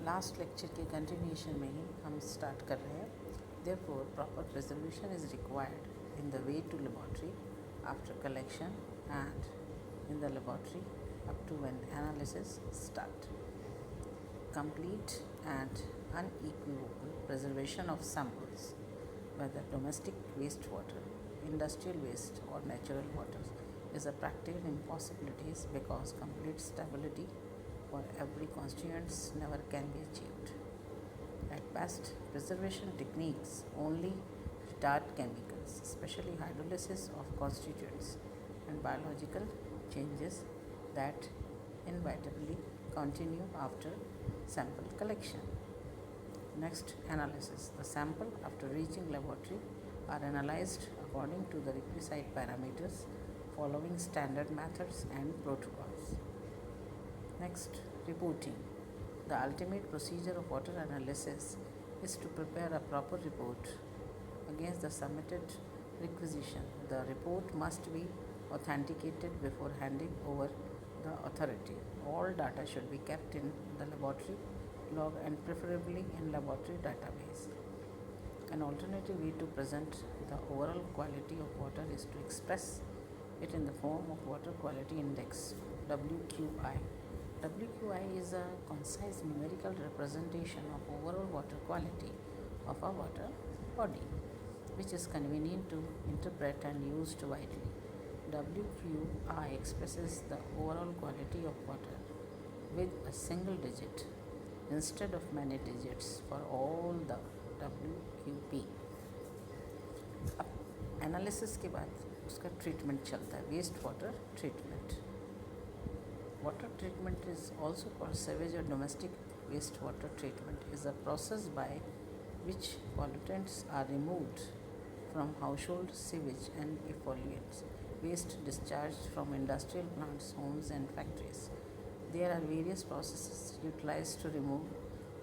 Last lecture के continuation में ही हम स्टार्ट कर रहे हैं. Therefore, proper preservation is required in the way to laboratory after collection and in the laboratory up to when analysis start. Complete and unequivocal preservation of samples, whether domestic wastewater, industrial waste or natural water, is a practical impossibility because complete stability for every constituents never can be achieved. At best, preservation techniques only retard chemicals, especially hydrolysis of constituents and biological changes that inevitably continue after sample collection. Next, analysis. The sample after reaching laboratory are analyzed according to the requisite parameters following standard methods and protocols. Next, reporting. The ultimate procedure of water analysis is to prepare a proper report against the submitted requisition. The report must be authenticated before handing over the authority. All data should be kept in the laboratory log and preferably in laboratory database. An alternative way to present the overall quality of water is to express it in the form of Water Quality Index WQI. WQI is a concise numerical representation of overall water quality of a water body, which is convenient to interpret and used widely. WQI expresses the overall quality of water with a single digit instead of many digits for all the WQP. अब analysis के बाद उसका treatment चलता है, waste water treatment. Water treatment is also called sewage or domestic wastewater treatment. Is a process by which pollutants are removed from household sewage and effluents waste discharged from industrial plants, homes and factories. There are various processes utilized to remove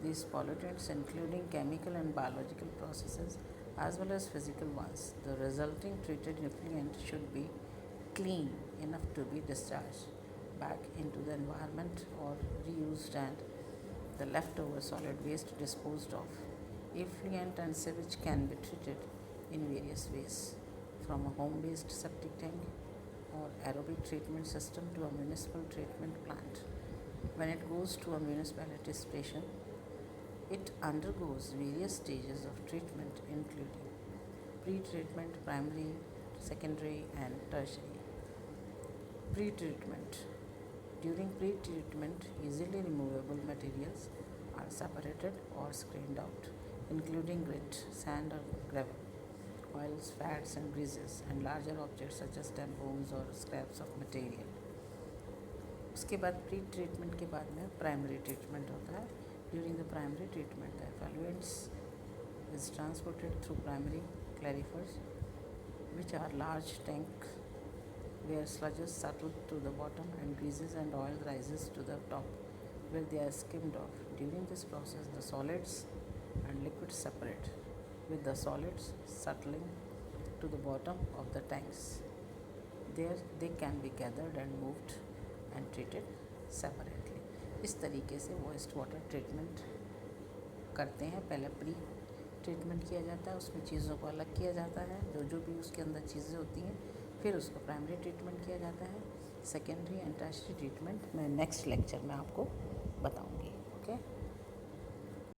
these pollutants, including chemical and biological processes as well as physical ones. The resulting treated effluent should be clean enough to be discharged back into the environment or reused and the leftover solid waste disposed of. Effluent and sewage can be treated in various ways, from a home-based septic tank or aerobic treatment system to a municipal treatment plant. When it goes to a municipality station, it undergoes various stages of treatment including pre-treatment, primary, secondary and tertiary. Pre-treatment. During pre-treatment, easily removable materials are separated or screened out, including grit, sand or gravel, oils, fats and greases, and larger objects such as tampons or scraps of material. उसके बाद pre-treatment के बाद में primary treatment होता है. During the primary treatment, the effluents is transported through primary clarifers, which are large tanks where sludges settle to the bottom and greases and oil rises to the top where they are skimmed off. During this process, the solids and liquids separate, with the solids settling to the bottom of the tanks. There they can be gathered and moved and treated separately. इस तरीके से waste water treatment करते हैं. पहले pre treatment किया जाता है, उसमें चीज़ों को अलग किया जाता है, जो भी उसके अंदर चीज़ें होती हैं. फिर उसको प्राइमरी ट्रीटमेंट किया जाता है. सेकेंडरी एंड टर्शियरी ट्रीटमेंट मैं नेक्स्ट लेक्चर में आपको